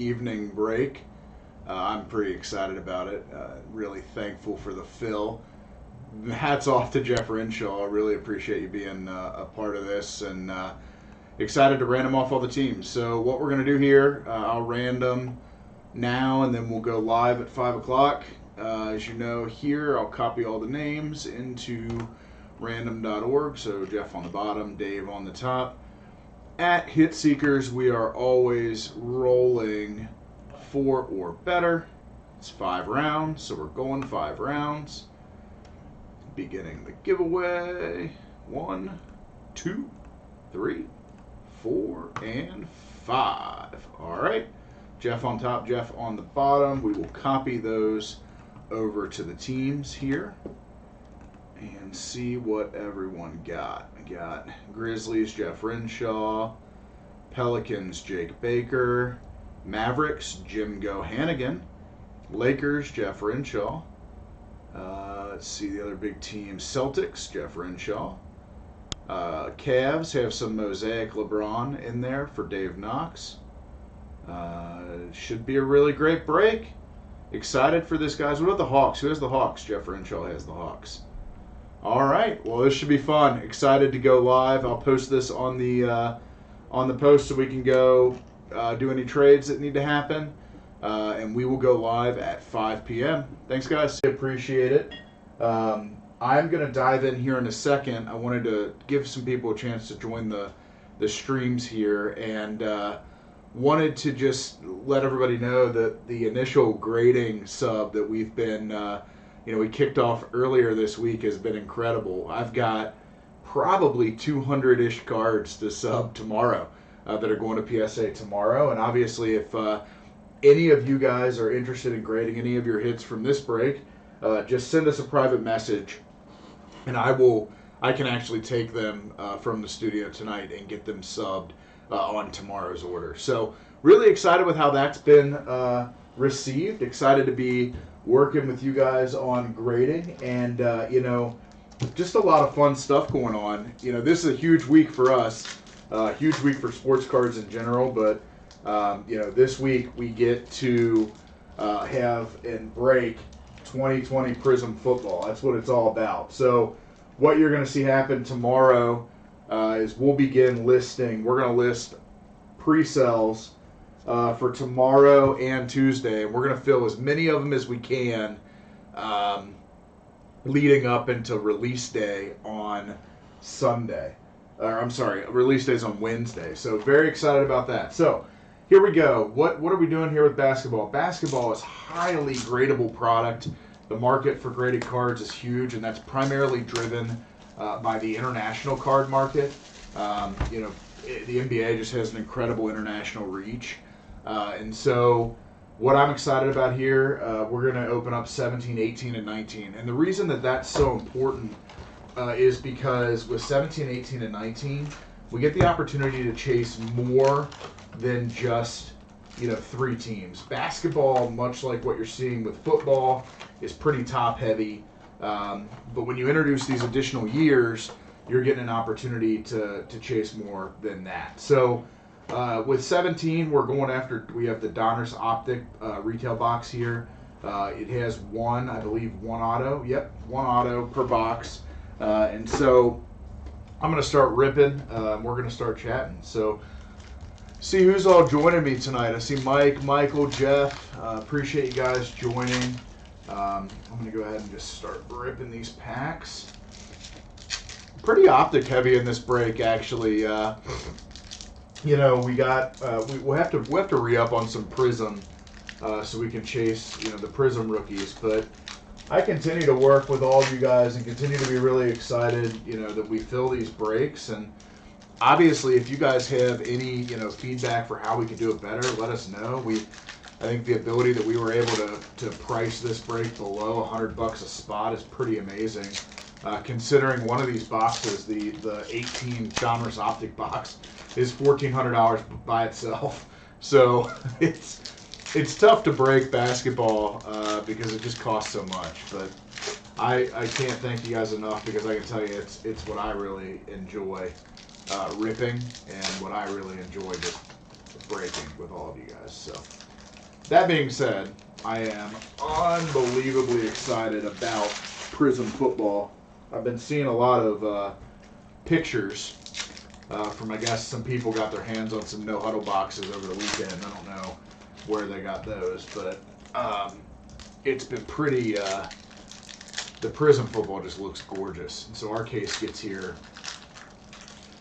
evening break. I'm pretty excited about it. Really thankful for the fill. Hats off to Jeff Renshaw. I really appreciate you being a part of this and excited to random off all the teams. So, what we're going to do here, I'll random now and then we'll go live at 5 o'clock. As you know, here I'll copy all the names into random.org. So, Jeff on the bottom, Dave on the top. At Hit Seekers, we are always rolling 4 or better. It's 5 rounds, so we're going 5 rounds. Beginning the giveaway. 1, 2, 3, 4, and 5. All right. Jeff on top, Jeff on the bottom. We will copy those over to the teams here and see what everyone got. I got Grizzlies, Jeff Renshaw. Pelicans, Jake Baker. Mavericks, Jim Gohannigan. Lakers, Jeff Renshaw. Let's see the other big teams. Celtics, Jeff Renshaw. Cavs have some Mosaic LeBron in there for Dave Knox. Should be a really great break. Excited for this, guys. What about the Hawks? Who has the Hawks? Jeff Renshaw has the Hawks. All right. Well, this should be fun. Excited to go live. I'll post this on the post so we can go do any trades that need to happen. And we will go live at 5 p.m. Thanks, guys. Appreciate it. I'm going to dive in here in a second. I wanted to give some people a chance to join the streams here and wanted to just let everybody know that the initial grading sub that we've been, we kicked off earlier this week has been incredible. I've got probably 200-ish cards to sub tomorrow that are going to PSA tomorrow. And obviously, if any of you guys are interested in grading any of your hits from this break, just send us a private message, and I can actually take them from the studio tonight and get them subbed on tomorrow's order. So really excited with how that's been received. Excited to be working with you guys on grading, and just a lot of fun stuff going on. This is a huge week for us, huge week for sports cards in general, but this week we get to have and break 2020 Prism football. That's what it's all about. So what you're going to see happen tomorrow is we'll begin listing. We're going to list pre-sales for tomorrow and Tuesday. And we're going to fill as many of them as we can leading up into release day on Sunday. Release day's on Wednesday. So very excited about that. So here we go. What are we doing here with basketball? Basketball is highly gradable product. The market for graded cards is huge, and that's primarily driven by the international card market. The NBA just has an incredible international reach. And so what I'm excited about here, we're going to open up 17, 18, and 19. And the reason that that's so important is because with 17, 18, and 19, we get the opportunity to chase more than just 3 teams. Basketball, much like what you're seeing with football, is pretty top heavy. But when you introduce these additional years, you're getting an opportunity to chase more than that. So with 17, we have the Donruss Optic retail box here. It has one auto. Yep, one auto per box. And so I'm going to start ripping. We're going to start chatting. So see who's all joining me tonight. I see Mike, Michael, Jeff. Appreciate you guys joining. I'm going to go ahead and just start ripping these packs. Pretty optic heavy in this break, actually. We we'll have to re-up on some Prism so we can chase the Prism rookies. But I continue to work with all of you guys and continue to be really excited that we fill these breaks. And obviously, if you guys have any feedback for how we can do it better, let us know. I think the ability that we were able to price this break below $100 a spot is pretty amazing. Considering one of these boxes, the 18 Donruss Optic box, is $1,400 by itself. So it's tough to break basketball because it just costs so much. But I can't thank you guys enough because I can tell you it's what I really enjoy ripping and what I really enjoy just breaking with all of you guys. So that being said, I am unbelievably excited about Prism football. I've been seeing a lot of pictures from, I guess, some people got their hands on some no huddle boxes over the weekend. I don't know where they got those, but it's been pretty. The Prism football just looks gorgeous. And so our case gets here.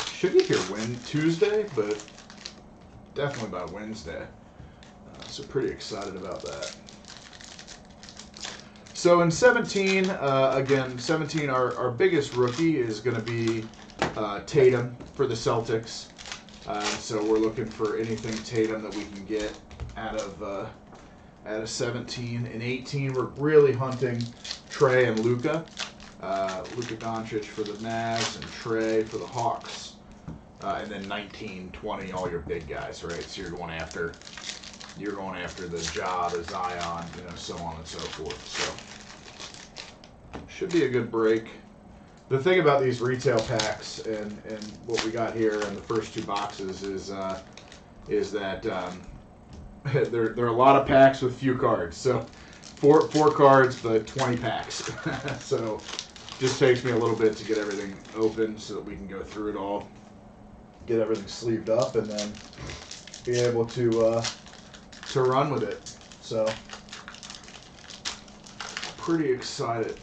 Should get here Tuesday, but definitely by Wednesday. So pretty excited about that. So in 17, again, 17, our biggest rookie is going to be Tatum for the Celtics. So we're looking for anything Tatum that we can get out of 17. In 18, we're really hunting Trey and Luka. Luka Doncic for the Mavs and Trey for the Hawks. And then 19, 20, all your big guys, right? So you're going after the Ja, the Zion, so on and so forth. So should be a good break. The thing about these retail packs and what we got here in the first two boxes is that there are a lot of packs with few cards. So four cards, but 20 packs. So just takes me a little bit to get everything open so that we can go through it all, get everything sleeved up, and then be able to run with it. So pretty excited.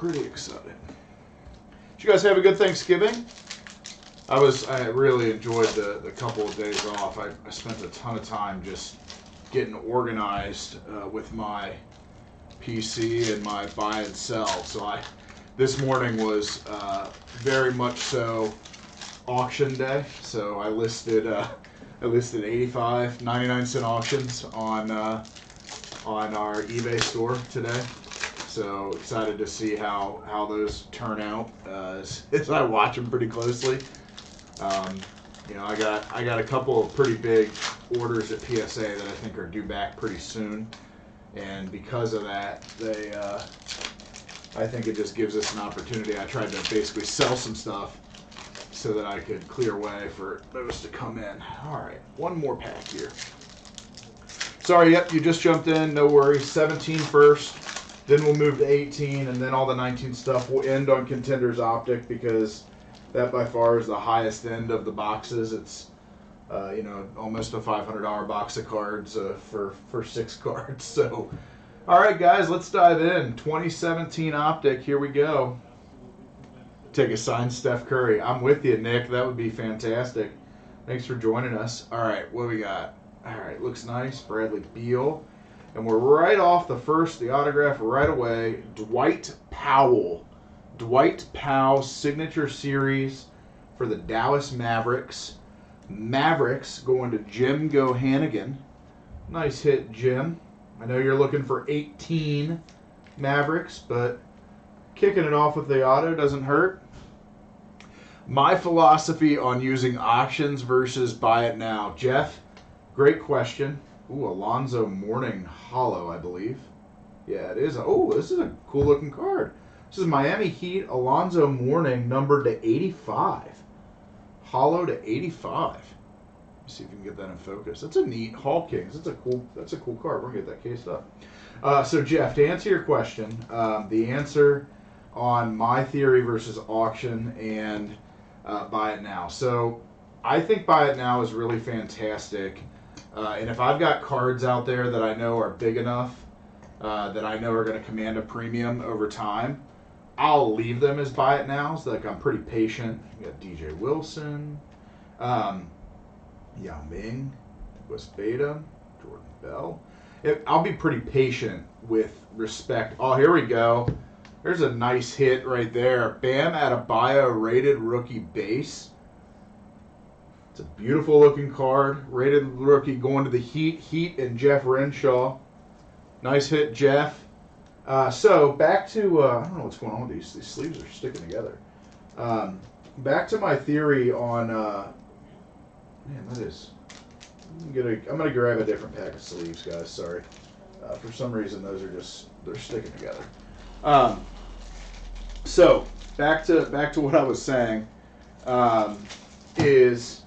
Did you guys have a good Thanksgiving? I really enjoyed the couple of days off. I spent a ton of time just getting organized with my PC and my buy and sell. So this morning was very much so auction day. So I listed 85 99-cent auctions on our eBay store today. So excited to see how those turn out as I watch them pretty closely. I got a couple of pretty big orders at PSA that I think are due back pretty soon, and because of that, I think it just gives us an opportunity. I tried to basically sell some stuff so that I could clear way for those to come in. All right, one more pack here. Sorry, yep, you just jumped in. No worries. 17 first. Then we'll move to 18, and then all the 19 stuff will end on Contenders Optic because that by far is the highest end of the boxes. It's almost a $500 box of cards for 6 cards. So, all right, guys, let's dive in. 2017 Optic. Here we go. Take a signed Steph Curry. I'm with you, Nick. That would be fantastic. Thanks for joining us. All right, what we got? All right, looks nice. Bradley Beal. And we're right off the autograph right away. Dwight Powell. Dwight Powell signature series for the Dallas Mavericks. Mavericks going to Jim Gohanigan. Nice hit, Jim. I know you're looking for 18 Mavericks, but kicking it off with the auto doesn't hurt. My philosophy on using auctions versus buy it now. Jeff, great question. Ooh, Alonzo Mourning hollow, I believe. Yeah, it is. Oh, this is a cool looking card. This is Miami Heat Alonzo Mourning, numbered to 85. Hollow to 85. Let's see if we can get that in focus. That's a neat Hall Kings. That's a cool card. We're gonna get that cased up. So Jeff, to answer your question, the answer on my theory versus auction and buy it now. So I think buy it now is really fantastic. And if I've got cards out there that I know are big enough, that I know are going to command a premium over time, I'll leave them as buy it nows. Like, I'm pretty patient. You got DJ Wilson, Yao Ming, Wes Beta, Jordan Bell. I'll be pretty patient with respect. Oh, here we go. There's a nice hit right there. Bam Adebayo rated rookie base. It's a beautiful looking card. Rated rookie going to the Heat and Jeff Renshaw. Nice hit, Jeff. So back to, I don't know what's going on with these. These sleeves are sticking together. Back to my theory on, man, that is, I'm going to grab a different pack of sleeves, guys. Sorry. For some reason, those are they're sticking together. So back to what I was saying, is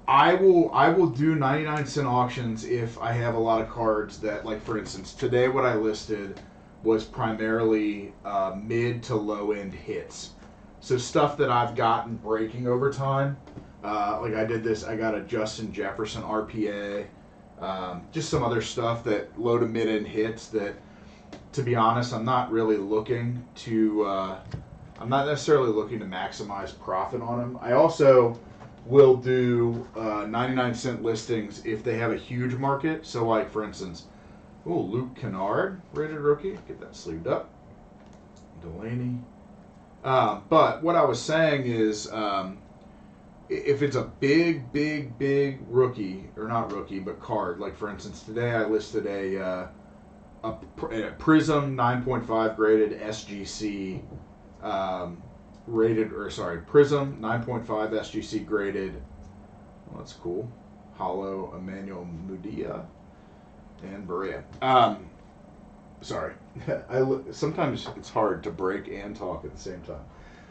I will do 99-cent auctions if I have a lot of cards that, like, for instance, today what I listed was primarily mid to low end hits. So stuff that I've gotten breaking over time. Like I did this, I got a Justin Jefferson RPA, just some other stuff that low to mid end hits that, to be honest, I'm not really looking to, I'm not necessarily looking to maximize profit on them. I also will do 99-cent listings if they have a huge market. So, like, for instance, Luke Kennard, rated rookie. Get that sleeved up. Delaney. But what I was saying is, if it's a big rookie, or not rookie, but card, like, for instance, today I listed a Prism 9.5 graded SGC Prism 9.5 SGC graded. Well, that's cool. Hollow Emmanuel Mudia and Berea. Sorry. Sometimes it's hard to break and talk at the same time.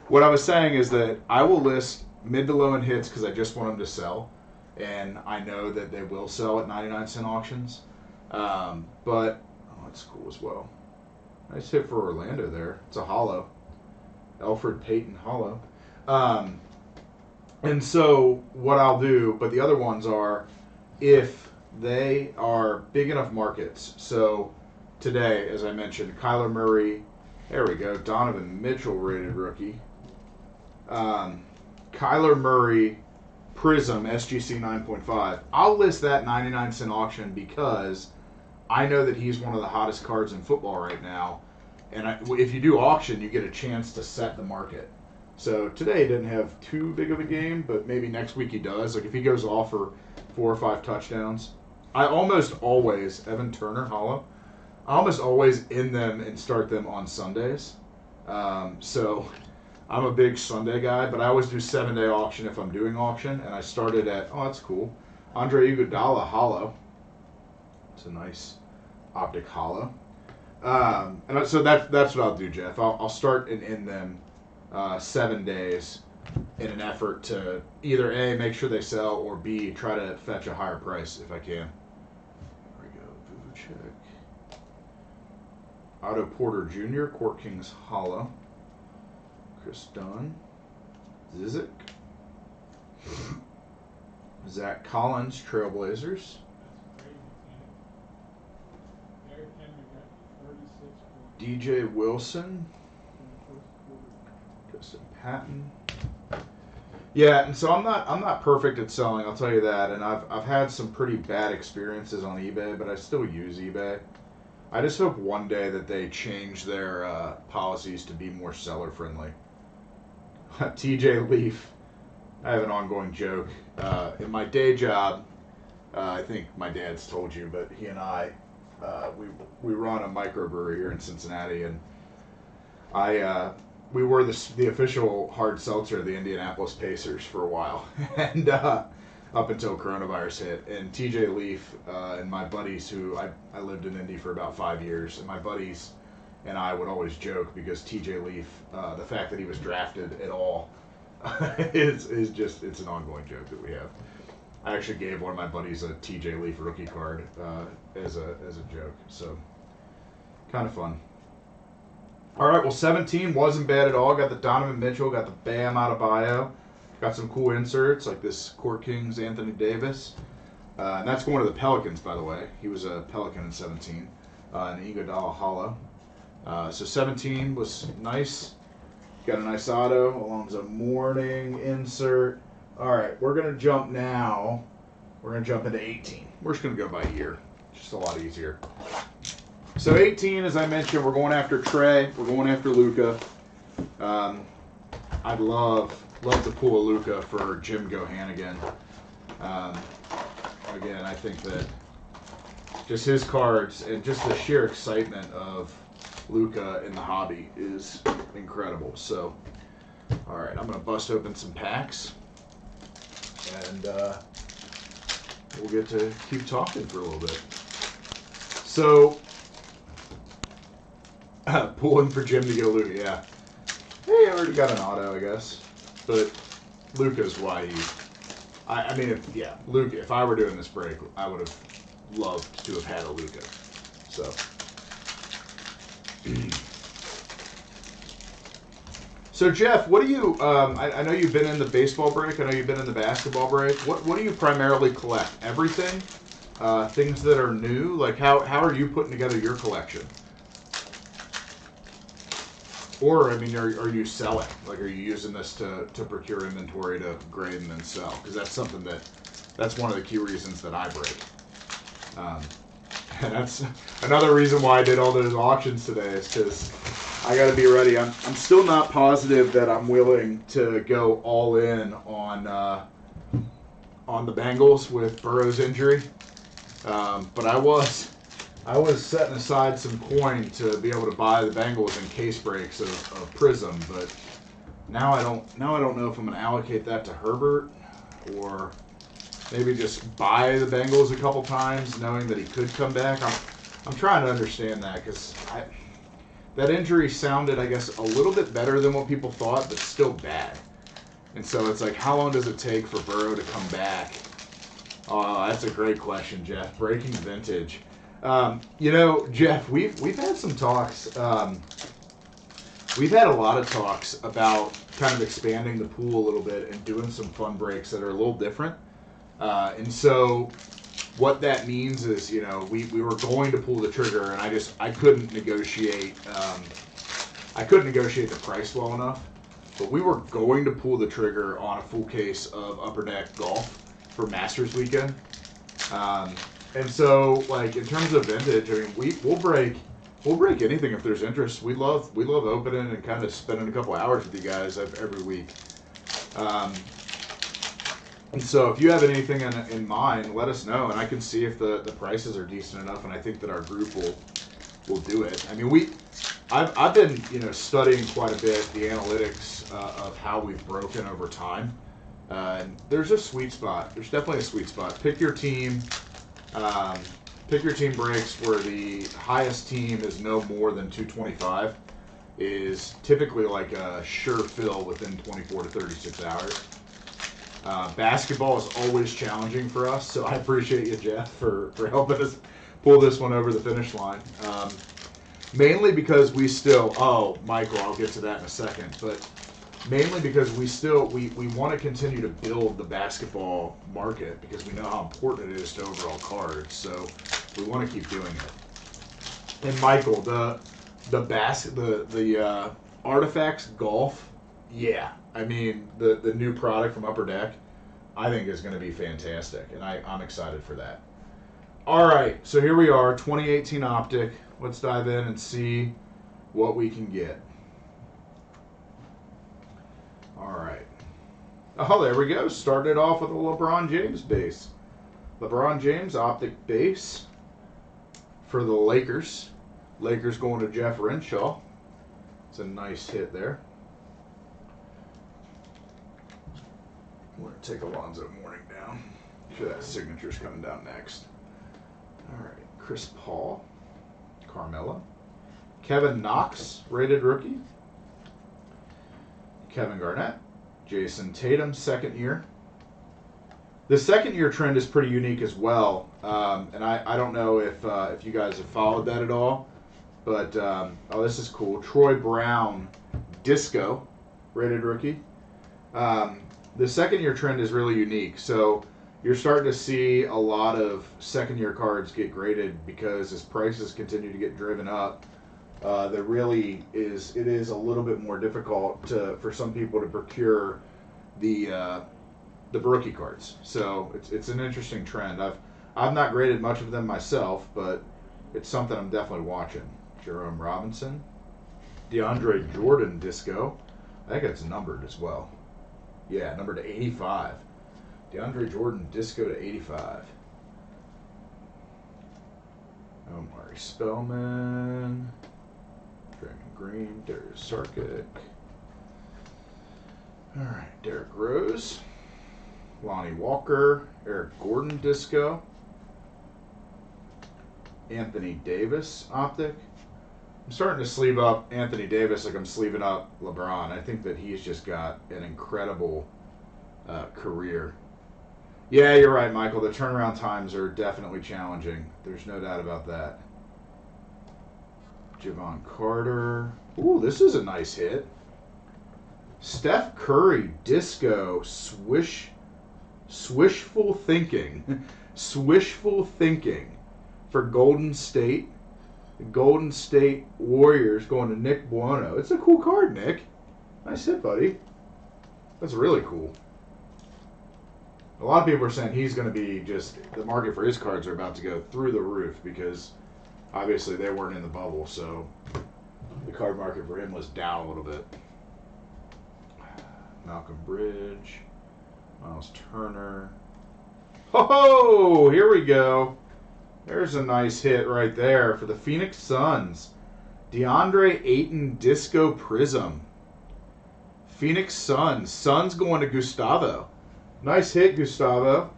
What I was saying is that I will list mid to low end hits because I just want them to sell, and I know that they will sell at 99-cent auctions. But that's cool as well. Nice hit for Orlando there. It's a hollow. Alfred Payton hollow. And so what I'll do, but the other ones are if they are big enough markets. So today, as I mentioned, Kyler Murray, there we go, Donovan Mitchell rated rookie. Kyler Murray Prism SGC 9.5. I'll list that 99-cent auction because I know that he's one of the hottest cards in football right now. And if you do auction, you get a chance to set the market. So today he didn't have too big of a game, but maybe next week he does. Like if he goes off for 4 or 5 touchdowns. I almost always, Evan Turner, hollow, I almost always in them and start them on Sundays. So I'm a big Sunday guy, but I always do 7-day auction if I'm doing auction. And I started at, oh, that's cool, Andre Iguodala hollow. It's a nice optic hollow. And so that's what I'll do, Jeff. I'll start and end them 7 days in an effort to either A, make sure they sell, or B, try to fetch a higher price if I can. There we go. Vucek. Otto Porter Jr., Court Kings hollow. Chris Dunn. Zizic. Zach Collins, Trailblazers. DJ Wilson, Justin Patton. Yeah, and so I'm not perfect at selling, I'll tell you that. And I've had some pretty bad experiences on eBay, but I still use eBay. I just hope one day that they change their policies to be more seller friendly. TJ Leaf, I have an ongoing joke. In my day job, I think my dad's told you, but he and I. We run a microbrewery here in Cincinnati, and we were the official hard seltzer of the Indianapolis Pacers for a while, and up until coronavirus hit. And TJ Leaf and my buddies, who I lived in Indy for about 5 years, and my buddies and I would always joke because TJ Leaf, the fact that he was drafted at all, is just, it's an ongoing joke that we have. I actually gave one of my buddies a TJ Leaf rookie card as a joke, so kind of fun. All right, well, 17 wasn't bad at all. Got the Donovan Mitchell, got the Bam Adebayo, got some cool inserts like this Court Kings Anthony Davis, and that's going to the Pelicans, by the way. He was a Pelican in 17, an Iguodala hollow. So 17 was nice. Got a nice auto, Alonzo Mourning insert. All right, we're going to jump now. We're going to jump into 18. We're just going to go by year. Just a lot easier. So 18, as I mentioned, we're going after Trey. We're going after Luka. I'd love to pull a Luka for Jim Gohanigan. Again, I think that just his cards and just the sheer excitement of Luka in the hobby is incredible. So, all right, I'm going to bust open some packs. And we'll get to keep talking for a little bit. So, pulling for Jim to go Luka, yeah. Hey, I already got an auto, I guess. But Luka's why I mean, Luka. If I were doing this break, I would have loved to have had a Luka. So. So Jeff, what do you? I know you've been in the baseball break. I know you've been in the basketball break. What do you primarily collect? Everything, things that are new. Like how are you putting together your collection? Or I mean, are you selling? Like, are you using this to procure inventory to grade and then sell? Because that's one of the key reasons that I break. And that's another reason why I did all those auctions today, is because I got to be ready. I'm still not positive that I'm willing to go all in on the Bengals with Burrow's injury, but I was setting aside some coin to be able to buy the Bengals in case breaks of Prism, but now I don't know if I'm going to allocate that to Herbert or maybe just buy the Bengals a couple times, knowing that he could come back. I'm trying to understand that, because that injury sounded, I guess, a little bit better than what people thought, but still bad. And so it's like, how long does it take for Burrow to come back? Oh, that's a great question, Jeff. Breaking vintage. Jeff, we've had some talks. We've had a lot of talks about kind of expanding the pool a little bit and doing some fun breaks that are a little different. And so what that means is, we were going to pull the trigger, and I couldn't negotiate. I couldn't negotiate the price well enough, but we were going to pull the trigger on a full case of Upper Deck Golf for Masters weekend. And so, like, in terms of vintage, I mean, we'll break anything if there's interest. We love opening and kind of spending a couple hours with you guys every week. And so if you have anything in mind, let us know, and I can see if the prices are decent enough, and I think that our group will do it. I mean, I've been studying quite a bit the analytics of how we've broken over time, and there's a sweet spot. There's definitely a sweet spot. Pick your team breaks where the highest team is no more than 225 is typically like a sure fill within 24 to 36 hours. Basketball is always challenging for us, so I appreciate you, Jeff, for helping us pull this one over the finish line. Mainly because we still, Michael, I'll get to that in a second, but mainly because we want to continue to build the basketball market because we know how important it is to overall cards, so we want to keep doing it. And Michael, the Artifacts Golf, yeah. I mean, the new product from Upper Deck, I think is going to be fantastic, and I'm excited for that. All right, so here we are, 2018 Optic. Let's dive in and see what we can get. All right. Oh, there we go. Started off with a LeBron James base. LeBron James Optic base for the Lakers. Lakers going to Jeff Renshaw. It's a nice hit there. We're going to take Alonzo Mourning down. Sure, that signature's coming down next. All right. Chris Paul. Carmelo. Kevin Knox, rated rookie. Kevin Garnett. Jason Tatum, second year. The second year trend is pretty unique as well. And I don't know if you guys have followed that at all. But, this is cool. Troy Brown, Disco, rated rookie. The second year trend is really unique. So you're starting to see a lot of second year cards get graded because as prices continue to get driven up, there really is a little bit more difficult for some people to procure the rookie cards. So it's an interesting trend. I've not graded much of them myself, but it's something I'm definitely watching. Jerome Robinson, DeAndre Jordan Disco. I think it's numbered as well. Yeah, numbered to 85. DeAndre Jordan Disco to 85. Omari Spellman. Draymond Green. Darius Sarkic. Alright, Derrick Rose. Lonnie Walker. Eric Gordon Disco. Anthony Davis Optic. I'm starting to sleeve up Anthony Davis like I'm sleeving up LeBron. I think that he's just got an incredible career. Yeah, you're right, Michael. The turnaround times are definitely challenging. There's no doubt about that. Javon Carter. Ooh, this is a nice hit. Steph Curry, disco, swishful thinking. Swishful thinking for Golden State. The Golden State Warriors going to Nick Buono. It's a cool card, Nick. Nice hit, buddy. That's really cool. A lot of people are saying he's going to be just, the market for his cards are about to go through the roof because obviously they weren't in the bubble, so the card market for him was down a little bit. Malcolm Bridge, Miles Turner. Ho-ho! Here we go. There's a nice hit right there for the Phoenix Suns. DeAndre Ayton Disco Prism. Phoenix Suns. Suns going to Gustavo. Nice hit, Gustavo.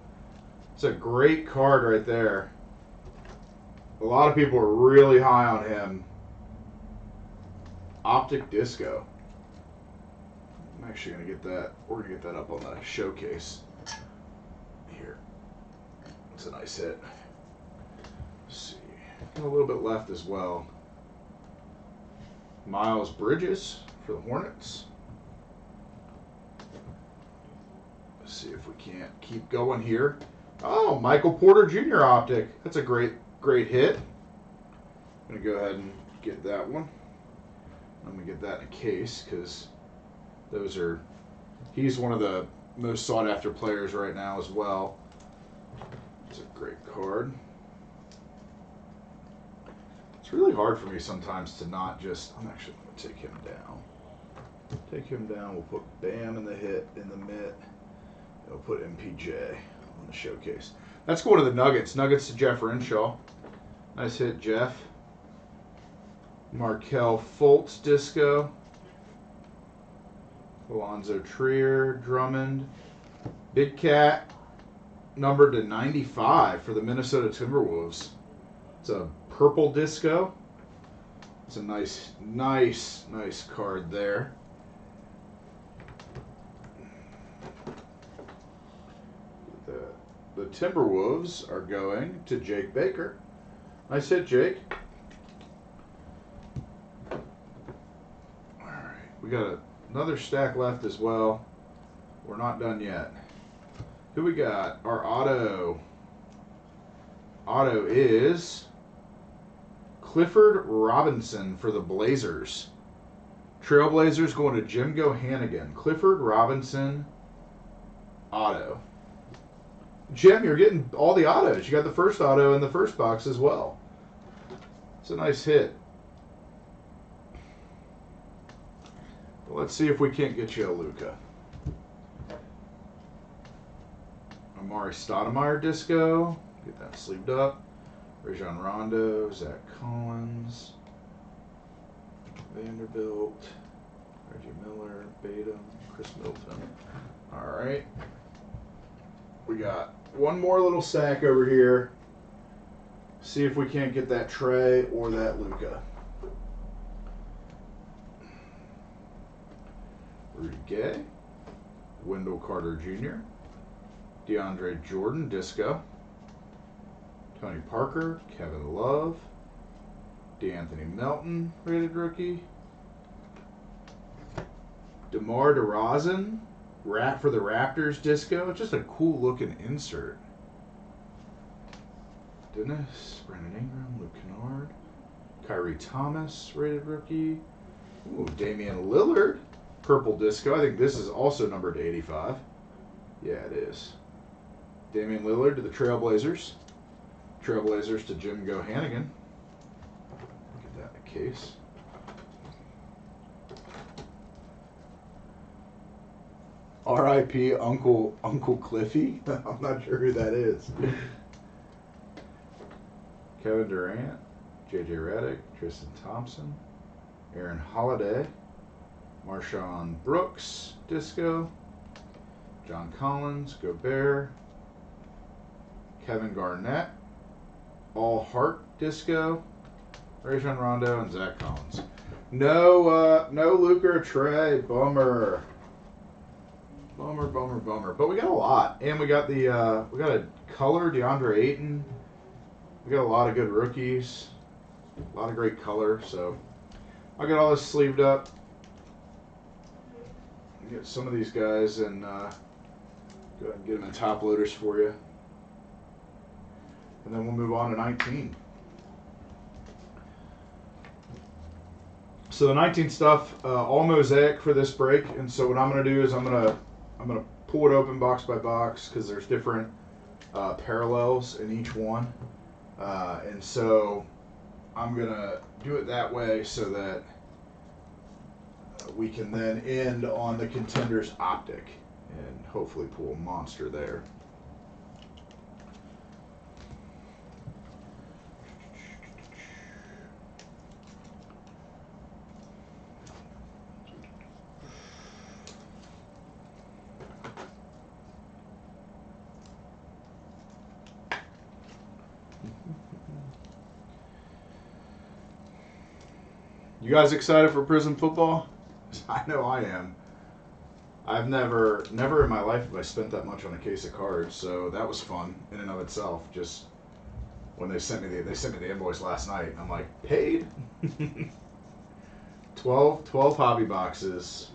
It's a great card right there. A lot of people are really high on him. Optic Disco. I'm actually going to get that. We're going to get that up on the showcase. Here. It's a nice hit. Let's see. Got a little bit left as well. Miles Bridges for the Hornets. Let's see if we can't keep going here. Oh, Michael Porter Jr. Optic. That's a great hit. I'm going to go ahead and get that one. I'm going to get that in a case because he's one of the most sought after players right now as well. It's a great card. It's really hard for me sometimes to not just, I'm actually going to take him down. Take him down, we'll put Bam in the hit, in the mid. We'll put MPJ on the showcase. Let's go to the Nuggets. Nuggets to Jeff Renshaw. Nice hit, Jeff. Markelle Fultz Disco. Alonzo Trier, Drummond. Big Cat, numbered to 95 for the Minnesota Timberwolves. It's a purple disco. It's a nice card there. The Timberwolves are going to Jake Baker. Nice hit, Jake. All right, we got another stack left as well. We're not done yet. Who we got? Our auto. Auto is Clifford Robinson for the Blazers. Trailblazers going to Jim Gohannigan. Clifford Robinson auto. Jim, you're getting all the autos. You got the first auto in the first box as well. It's a nice hit. Well, let's see if we can't get you a Luka. Amari Stoudemire Disco. Get that sleeved up. Rajon Rondo, Zach Collins, Vanderbilt, Reggie Miller, Batum, Chris Middleton. All right. We got one more little stack over here. See if we can't get that Trey or that Luka. Rudy Gay, Wendell Carter Jr., DeAndre Jordan Disco, Tony Parker, Kevin Love, DeAnthony Melton, rated rookie, DeMar DeRozan, for the Raptors Disco. Just a cool looking insert. Dennis, Brandon Ingram, Luke Kennard, Kyrie Thomas, rated rookie. Ooh, Damian Lillard, purple disco. I think this is also numbered to 85. Yeah, it is. Damian Lillard to the Trailblazers. Trailblazers to Jim Gohannigan. Get that in a case. R.I.P. Uncle Cliffy. I'm not sure who that is. Kevin Durant, J.J. Redick, Tristan Thompson, Aaron Holiday, Marshawn Brooks, Disco, John Collins, Gobert, Kevin Garnett, All Heart Disco, Rajon Rondo, and Zach Collins. No Luka or Trey. Bummer. Bummer, bummer, bummer. But we got a lot, and we got we got a color DeAndre Ayton. We got a lot of good rookies, a lot of great color. So I'll get all this sleeved up. Get some of these guys and go ahead and get them in top loaders for you, and then we'll move on to 19. So the 19 stuff, all mosaic for this break, and so what I'm going to do is I'm going to pull it open box by box because there's different parallels in each one, and so I'm going to do it that way so that we can then end on the Contenders Optic and hopefully pull a monster there. You guys excited for Prism football? I know I am. I've never in my life have I spent that much on a case of cards, so that was fun in and of itself. Just when they sent me the invoice last night, I'm like, paid? 12 hobby boxes.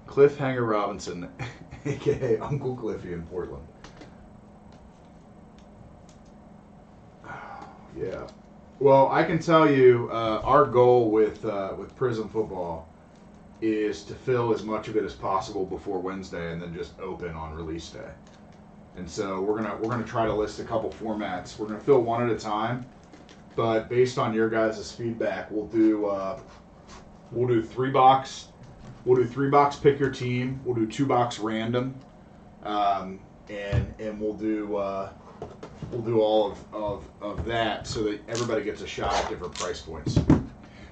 Cliffhanger Robinson, aka Uncle Cliffy in Portland. Yeah. Well, I can tell you, our goal with Prism football is to fill as much of it as possible before Wednesday, and then just open on release day. And so we're gonna try to list a couple formats. We're gonna fill one at a time, but based on your guys' feedback, we'll do 3-box. We'll do 3-box pick your team. We'll do 2-box random, and we'll do all of that so that everybody gets a shot at different price points.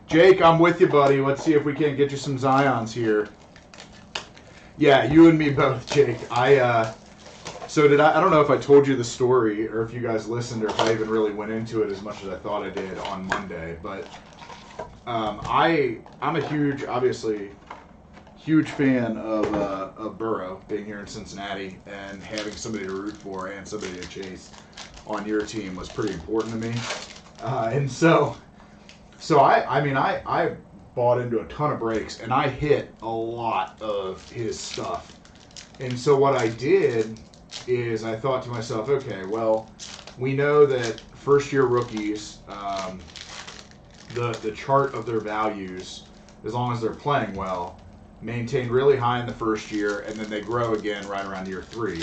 Jake, I'm with you, buddy. Let's see if we can't get you some Zions here. Yeah, you and me both, Jake. I don't know if I told you the story or if you guys listened or if I even really went into it as much as I thought I did on Monday, but I'm a huge fan of Burrow being here in Cincinnati, and having somebody to root for and somebody to chase on your team was pretty important to me. And so I bought into a ton of breaks, and I hit a lot of his stuff. And so what I did is I thought to myself, okay, well, we know that first-year rookies, the chart of their values, as long as they're playing well, maintain really high in the first year, and then they grow again right around year 3.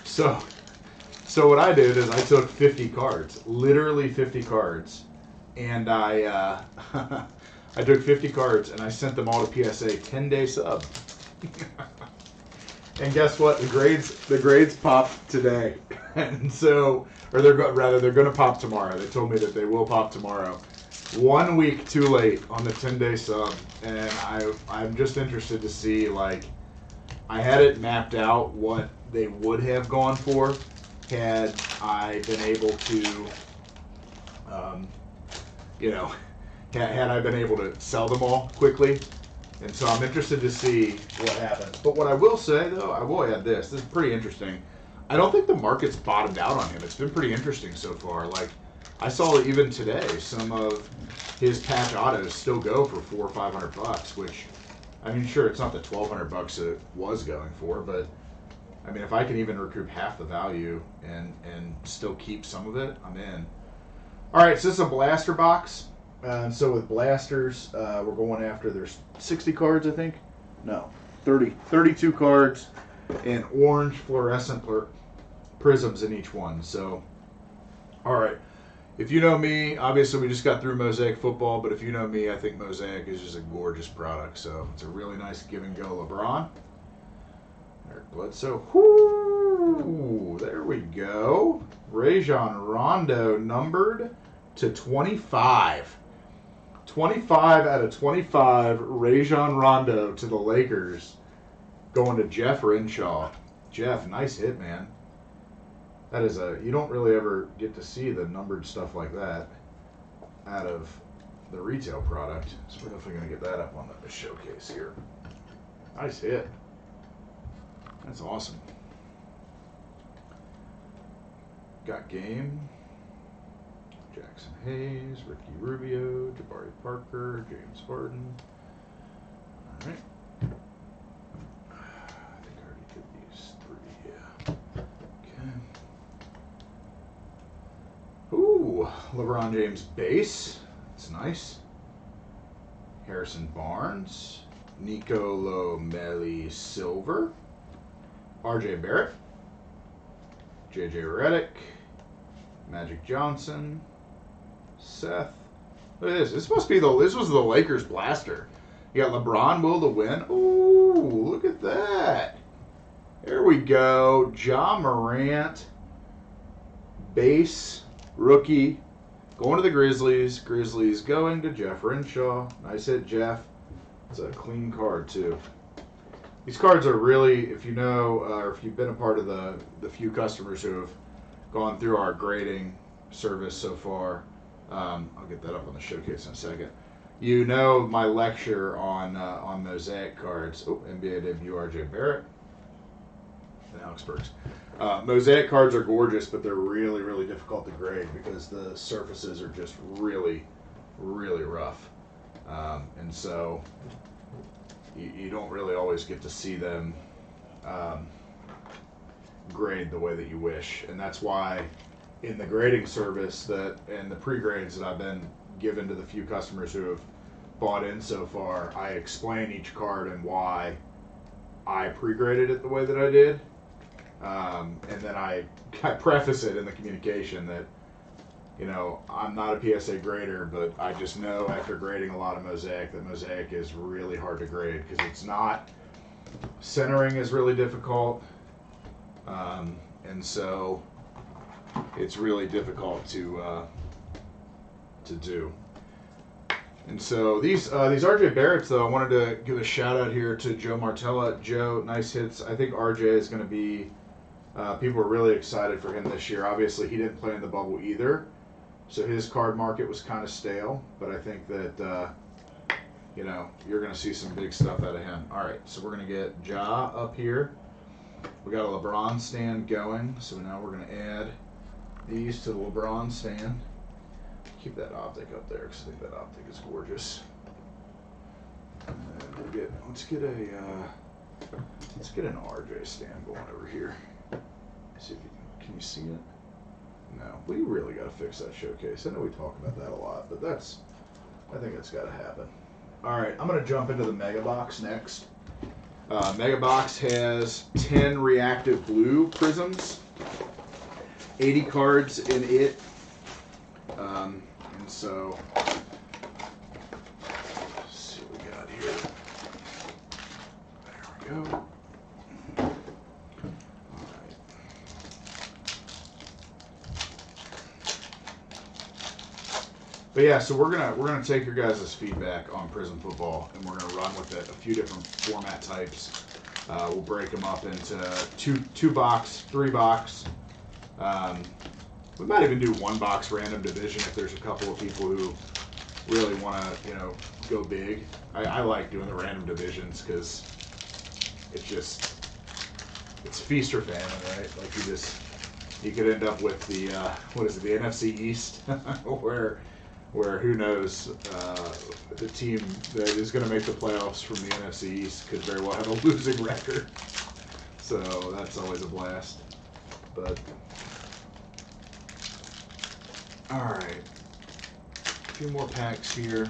So what I did is I took 50 cards, literally 50 cards, and I I took 50 cards and I sent them all to PSA 10-day sub. And guess what? The grades popped today, and so, or they're going to pop tomorrow. They told me that they will pop tomorrow. 1 week too late on the 10-day sub, and I'm just interested to see, like, I had it mapped out what they would have gone for had I been able to, had I been able to sell them all quickly. And so I'm interested to see what happens. But what I will say, though, I will add this. This is pretty interesting. I don't think the market's bottomed out on him. It's been pretty interesting so far. Like, I saw even today some of his patch autos still go for $400 or $500, which, I mean, sure, it's not the $1,200 it was going for, but I mean, if I can even recoup half the value and still keep some of it, I'm in. All right, so this is a blaster box. And so with blasters, we're going after, there's 60 cards, I think. No, 32 cards, and orange fluorescent prisms in each one. So, all right. If you know me, obviously we just got through Mosaic football, but if you know me, I think Mosaic is just a gorgeous product. So it's a really nice give and go LeBron. Eric Bledsoe. Whoo, there we go. Rajon Rondo numbered to 25. 25 out of 25 Rajon Rondo to the Lakers, going to Jeff Renshaw. Jeff, nice hit, man. That is you don't really ever get to see the numbered stuff like that out of the retail product. So we're definitely going to get that up on the showcase here. Nice hit. That's awesome. Got game. Jackson Hayes, Ricky Rubio, Jabari Parker, James Harden. All right. I think I already did these 3. Yeah. Okay. Ooh, LeBron James base. That's nice. Harrison Barnes, Nicolo Melli Silver, RJ Barrett, JJ Redick, Magic Johnson, Seth. Look at this. This must be this was the Lakers blaster. You got LeBron will to win. Ooh, look at that. There we go. Ja Morant, base, rookie. Going to the Grizzlies. Grizzlies going to Jeff Renshaw. Nice hit, Jeff. It's a clean card, too. These cards are really, if you know, or if you've been a part of the few customers who have gone through our grading service so far, I'll get that up on the showcase in a second. You know my lecture on mosaic cards. Oh, NBA debut RJ Barrett and Alex Burks. Mosaic cards are gorgeous, but they're really, really difficult to grade because the surfaces are just really, really rough. And so you don't really always get to see them grade the way that you wish. And that's why in the grading service and the pre-grades that I've been given to the few customers who have bought in so far, I explain each card and why I pre-graded it the way that I did. And then I preface it in the communication that, you know, I'm not a PSA grader, but I just know after grading a lot of Mosaic that Mosaic is really hard to grade because it's not, centering is really difficult. And so it's really difficult to do. And so these RJ Barretts, though, I wanted to give a shout out here to Joe Martella. Joe, nice hits. I think RJ is going to be, people are really excited for him this year. Obviously, he didn't play in the bubble either, so his card market was kind of stale. But I think that, you know, you're going to see some big stuff out of him. All right, so we're going to get Ja up here. We got a LeBron stand going, so now we're going to add these to the LeBron stand. Keep that optic up there because I think that optic is gorgeous. And then we'll let's get an RJ stand going over here. See if can you see it? No, we really got to fix that showcase. I know we talk about that a lot, but I think it's got to happen. All right, I'm gonna jump into the Mega Box next. Mega Box has 10 reactive blue prisms, 80 cards in it. And so, let's see what we got here. There we go. All right. But yeah, so we're gonna take your guys' feedback on Prism Football, and we're gonna run with it a few different format types. We'll break them up into two box, 3 box. We might even do 1 box random division if there's a couple of people who really want to, you know, go big. I like doing the random divisions because it's feast or famine, right? Like you could end up with the the NFC East, where who knows, the team that is going to make the playoffs from the NFC East could very well have a losing record. So that's always a blast. But all right, a few more packs here.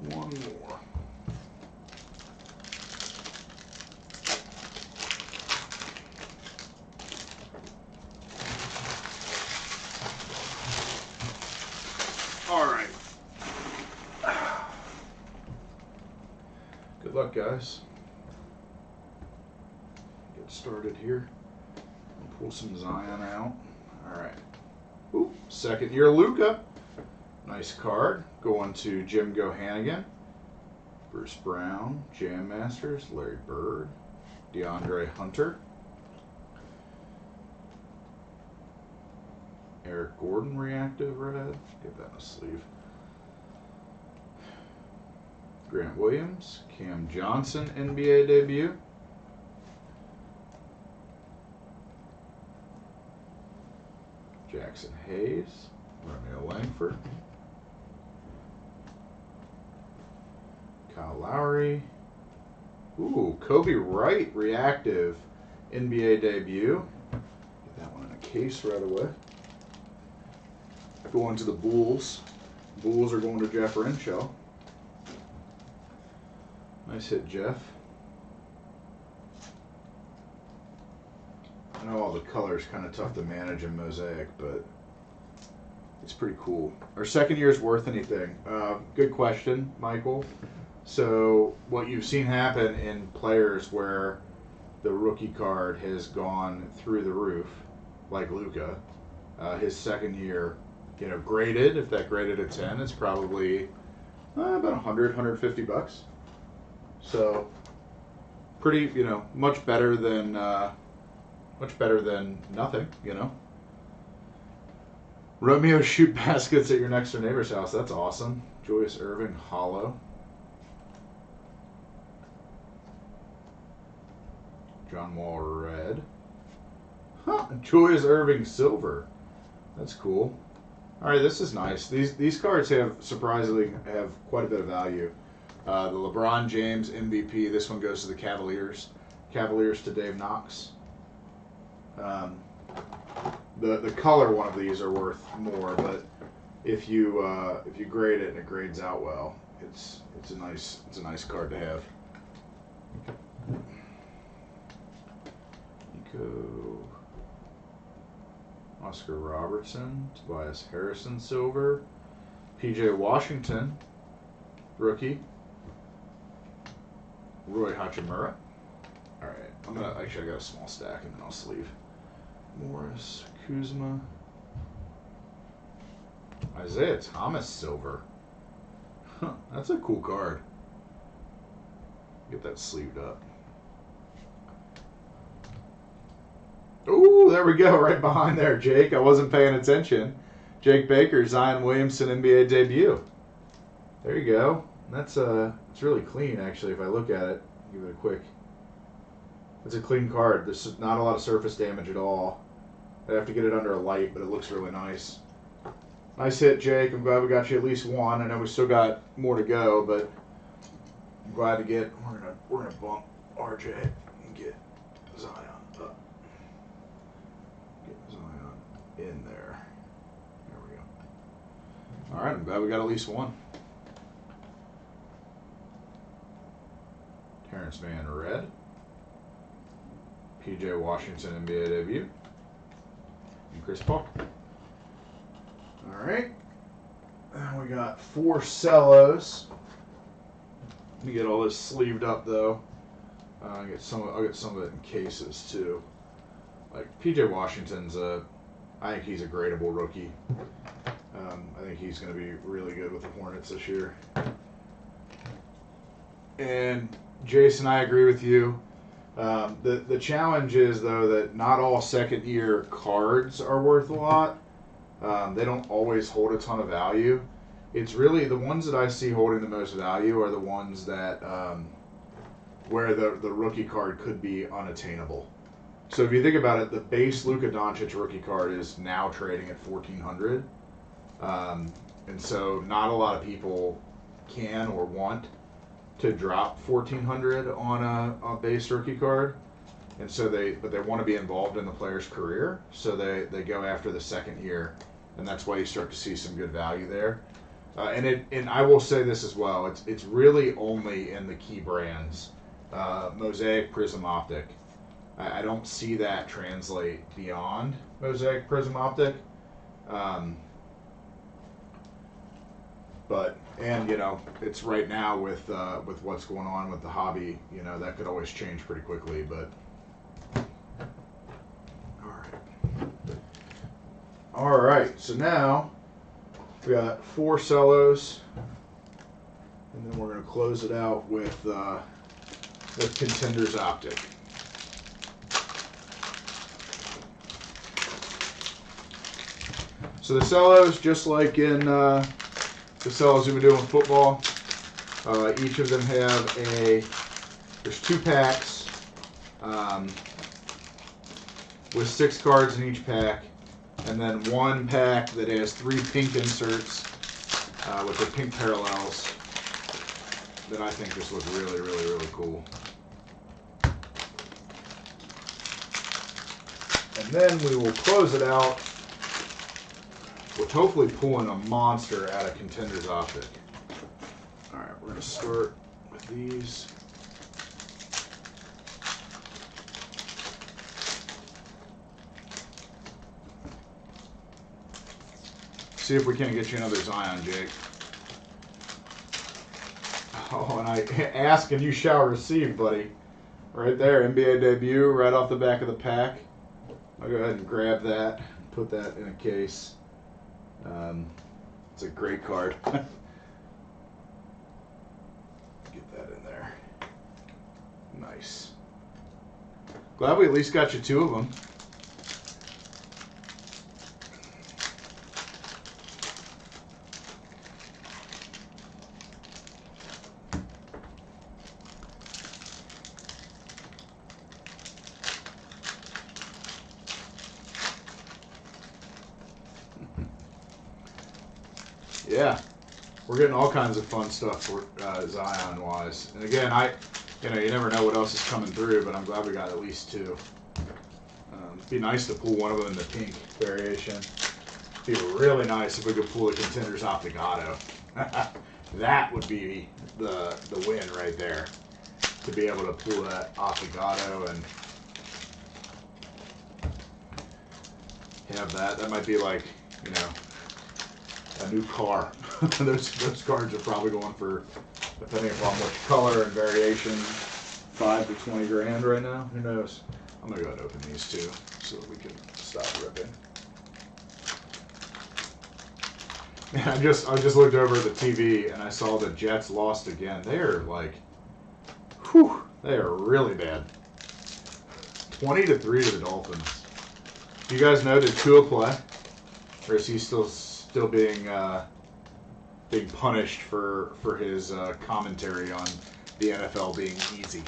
One more. All right. Good luck, guys. Get started here. I'll pull some Zion out. All right. Ooh, second year Luka. Nice card. Going to Jim Gohannigan, Bruce Brown, Jam Masters, Larry Bird, DeAndre Hunter, Eric Gordon reactive red. Get that in a sleeve. Grant Williams, Cam Johnson NBA debut. Jackson Hayes, Romeo Langford, Kyle Lowry. Ooh, Kobe Wright reactive NBA debut. Get that one in a case right away. Going to the Bulls. Bulls are going to Jeff Renshaw. Nice hit, Jeff. I know all the colors kind of tough to manage in Mosaic, but it's pretty cool. Our second year's worth anything? Good question, Michael. So what you've seen happen in players where the rookie card has gone through the roof, like Luka, his second year, graded, if that graded a 10, it's probably about 100, 150 bucks. So pretty, much better than nothing, Romeo shoot baskets at your next door neighbor's house. That's awesome. Julius Irving hollow. John Wall red. Huh. Julius Irving silver. That's cool. All right, this is nice. These cards surprisingly have quite a bit of value. The LeBron James MVP. This one goes to the Cavaliers. Cavaliers to Dave Knox. The color one of these are worth more, but if you grade it and it grades out well, it's a nice card to have. Nico, Oscar Robertson, Tobias Harrison silver, PJ Washington rookie, Roy Hachimura. All right, I got a small stack and then I'll sleeve. Morris, Kuzma, Isaiah Thomas silver. Huh, that's a cool card. Get that sleeved up. Ooh, there we go, right behind there, Jake. I wasn't paying attention. Jake Baker, Zion Williamson NBA debut. There you go. That's it's really clean actually. If I look at it, give it a quick. It's a clean card. There's not a lot of surface damage at all. I'd have to get it under a light, but it looks really nice. Nice hit, Jake. I'm glad we got you at least one. I know we still got more to go, but I'm glad to get. We're gonna bump RJ and get Zion up. Get Zion in there. There we go. All right, I'm glad we got at least one. Terrence Mann red. PJ Washington NBA debut. And Chris Paul. All right. We got 4 cellos. Let me get all this sleeved up though. I'll get some of it in cases too. Like PJ Washington's I think he's a gradable rookie. I think he's going to be really good with the Hornets this year. And Jason, I agree with you. The challenge is, though, that not all second-year cards are worth a lot. They don't always hold a ton of value. It's really the ones that I see holding the most value are the ones that where the rookie card could be unattainable. So if you think about it, the base Luka Doncic rookie card is now trading at $1,400, and so not a lot of people can or want to drop $1,400 on a base rookie card, and so they want to be involved in the player's career, so they go after the second year, and that's why you start to see some good value there. And I will say this as well, it's really only in the key brands, Mosaic, Prism, Optic. I don't see that translate beyond Mosaic, Prism, Optic. But it's right now with what's going on with the hobby, that could always change pretty quickly. But All right, so now we got 4 cellos, and then we're going to close it out with Contenders Optic. So the cellos, just like in the cellos we've been doing with football, each of them have there's 2 packs with 6 cards in each pack, and then 1 pack that has 3 pink inserts with the pink parallels that I think just look really, really, really cool. And then we will close it out with hopefully pulling a monster out of Contenders Optic. Alright, we're going to start with these. See if we can't get you another Zion, Jake. Oh, and I ask and you shall receive, buddy. Right there, NBA debut, right off the back of the pack. I'll go ahead and grab that, put that in a case. It's a great card. Get that in there. Nice. Glad we at least got you 2 of them. Yeah, we're getting all kinds of fun stuff for Zion-wise. And again, you never know what else is coming through, but I'm glad we got at least 2. It'd be nice to pull one of them in the pink variation. It'd be really nice if we could pull the Contenders Optic Auto. That would be the win right there. To be able to pull that Optic Auto and have that. That might be like, a new car. those cards are probably going for, depending upon which color and variation, 5 to 20 grand right now. Who knows? I'm gonna go ahead and open these 2 so that we can stop ripping. I just looked over at the TV and I saw the Jets lost again. They are like, whew, they are really bad. 20-3 to the Dolphins. Do you guys know, did Tua play, or is he still being punished for his commentary on the NFL being easy?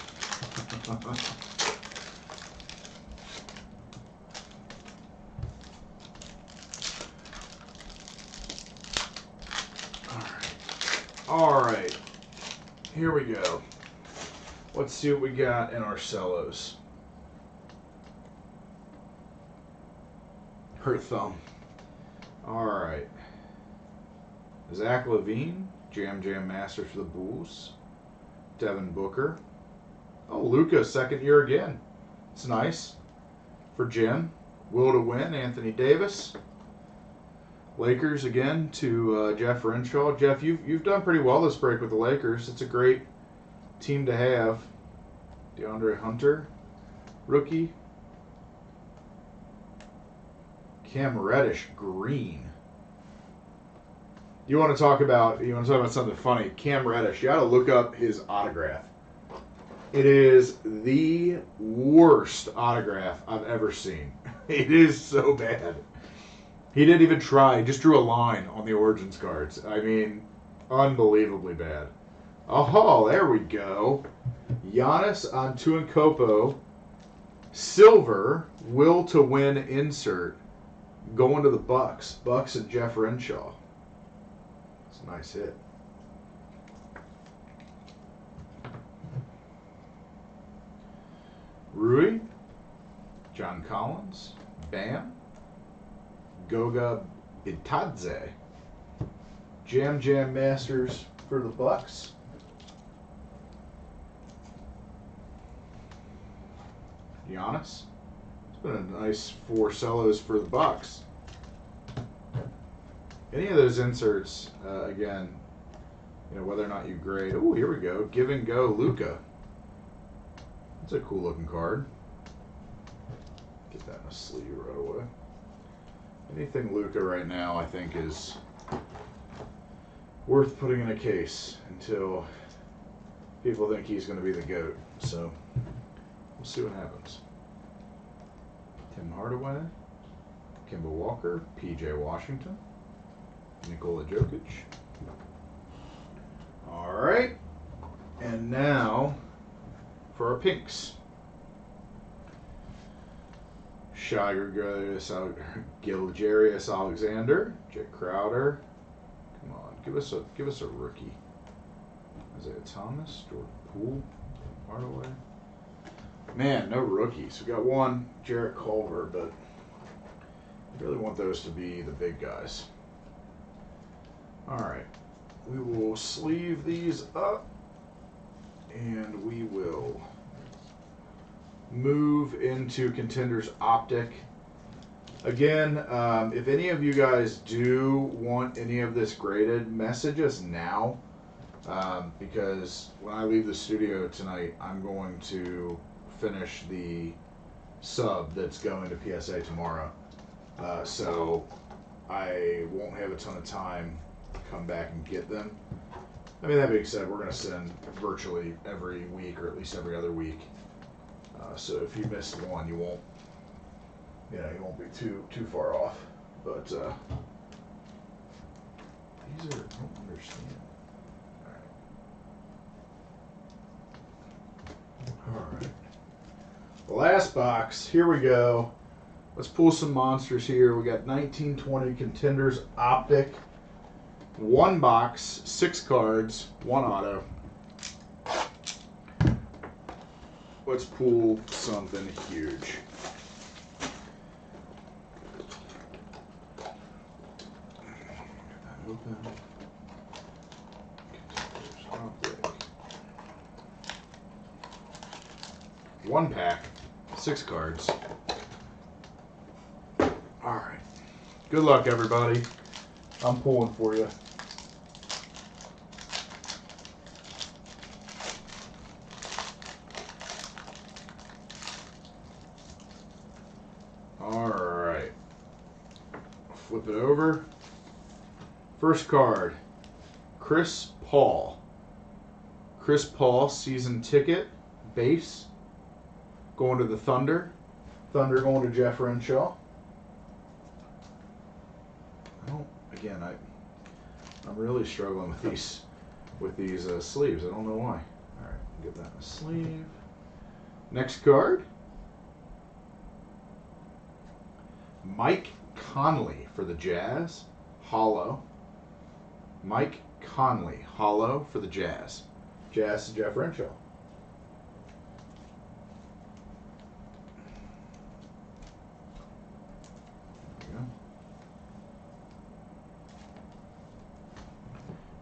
All right, here we go. Let's see what we got in our cellos. Hurt thumb. All right. Zach Levine, Jam Masters for the Bulls. Devin Booker. Oh, Luka, 2nd year again. It's nice for Jim. Will to win, Anthony Davis. Lakers again to Jeff Renshaw. Jeff, you've done pretty well this break with the Lakers. It's a great team to have. DeAndre Hunter, rookie. Cam Reddish, green. You want to talk about something funny? Cam Reddish, you got to look up his autograph. It is the worst autograph I've ever seen. It is so bad. He didn't even try. He just drew a line on the Origins cards. I mean, unbelievably bad. Oh, there we go. Giannis Antetokounmpo, silver, will to win insert, going to the Bucks. Bucks and Jeff Renshaw. It's a nice hit. Rui, John Collins, Bam, Goga Bitadze, Jam Masters for the Bucks. Giannis. It's been a nice 4 cellos for the Bucks. Any of those inserts, again, whether or not you grade. Oh, here we go. Give and go Luka. That's a cool looking card. Get that in a sleeve right away. Anything Luka right now, I think, is worth putting in a case until people think he's going to be the GOAT. So we'll see what happens. Tim Hardaway, Kemba Walker, P.J. Washington, Nikola Jokic. All right. And now for our pinks. Gilgeous Alexander, Jake Crowder. Come on, give us a rookie. Isaiah Thomas, Jordan Poole, Hardaway. Man, no rookies. We got one, Jarrett Culver, but I really want those to be the big guys. All right, we will sleeve these up, and we will move into Contenders Optic. Again, if any of you guys do want any of this graded, message us now, because when I leave the studio tonight, I'm going to finish the sub that's going to PSA tomorrow. So I won't have a ton of time to come back and get them. I mean, that being said, we're going to send virtually every week, or at least every other week. So if you missed one, you won't be too far off. But these are, I don't understand. All right. Last box. Here we go. Let's pull some monsters here. We got 1920 Contenders Optic. One box, 6 cards, 1 auto. Let's pull something huge. Get that open. Contenders Optic. 1 pack, 6 cards. All right. Good luck, everybody. I'm pulling for you. All right. Flip it over. First card, Chris Paul. Chris Paul season ticket base. Going to the Thunder. Thunder going to Jeff Renshaw. I'm really struggling with these sleeves. I don't know why. All right, get that in a sleeve. Next card. Mike Conley for the Jazz. Hollow. Mike Conley. Hollow for the Jazz. Jazz to Jeff Renshaw.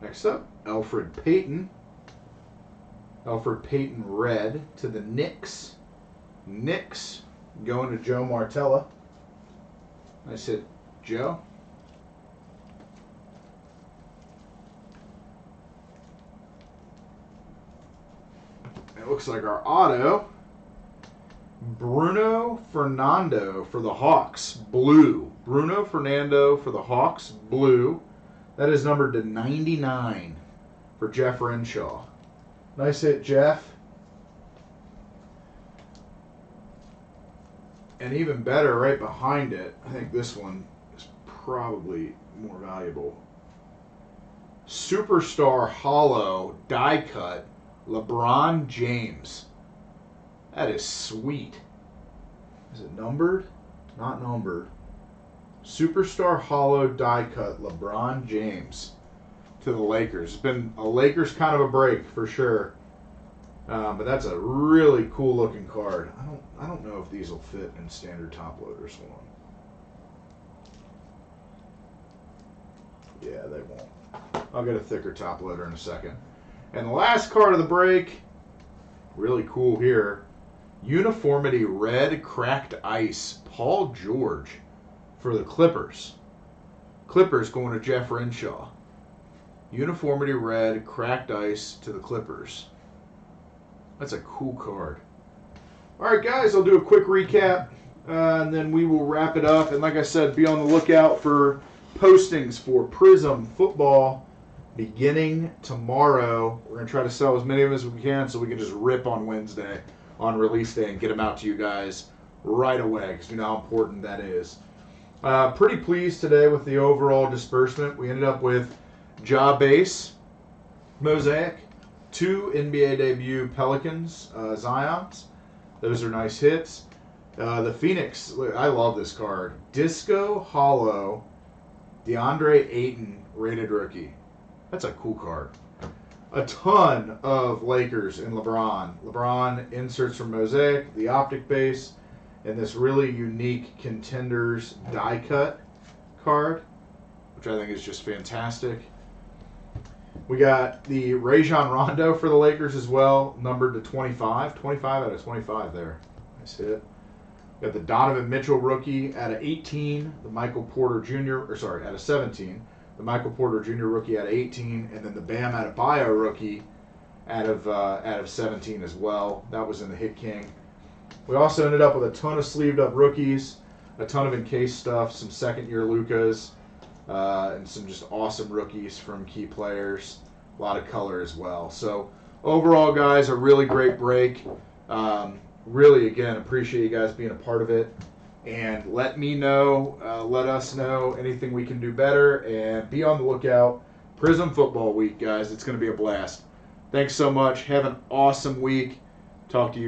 Next up, Elfrid Payton. Elfrid Payton red to the Knicks. Knicks going to Joe Martella. Nice hit, Joe. It looks like our auto. Bruno Fernando for the Hawks, blue. Bruno Fernando for the Hawks, blue. That is numbered to 99 for Jeff Renshaw. Nice hit, Jeff. And even better, right behind it, I think this one is probably more valuable. Superstar Hollow die cut, LeBron James. That is sweet. Is it numbered? Not numbered. Superstar Hollow die cut, LeBron James to the Lakers. It's been a Lakers kind of a break for sure, but that's a really cool looking card. I don't know if these will fit in standard top loaders one. Yeah, they won't. I'll get a thicker top loader in a second. And the last card of the break, really cool here. Uniformity red cracked ice, Paul George for the Clippers. Clippers going to Jeff Renshaw. Uniformity red cracked ice to the Clippers. That's a cool card. All right, guys, I'll do a quick recap. And then we will wrap it up. And like I said, be on the lookout for postings for Prism football beginning tomorrow. We're going to try to sell as many of them as we can so we can just rip on Wednesday on release day and get them out to you guys right away because we know how important that is. Pretty pleased today with the overall disbursement. We ended up with Ja Base, Mosaic, 2 NBA debut Pelicans, Zions. Those are nice hits. The Phoenix, I love this card. Disco Hollow, DeAndre Ayton, rated rookie. That's a cool card. A ton of Lakers and LeBron. LeBron inserts from Mosaic, the Optic Base, and this really unique Contenders die cut card, which I think is just fantastic. We got the Rajon Rondo for the Lakers as well, numbered to 25. 25 out of 25 there. Nice hit. We got the Donovan Mitchell rookie out of 18. The Michael Porter Jr. Out of 17. The Michael Porter Jr. rookie out of 18, and then the Bam Adebayo rookie out of 17 as well. That was in the Hit King. We also ended up with a ton of sleeved up rookies, a ton of encased stuff, some second-year Lucas, and some just awesome rookies from key players. A lot of color as well. So overall, guys, a really great break. Really, again, appreciate you guys being a part of it. And let me know, let us know anything we can do better. And be on the lookout. Prism Football Week, guys. It's going to be a blast. Thanks so much. Have an awesome week. Talk to you.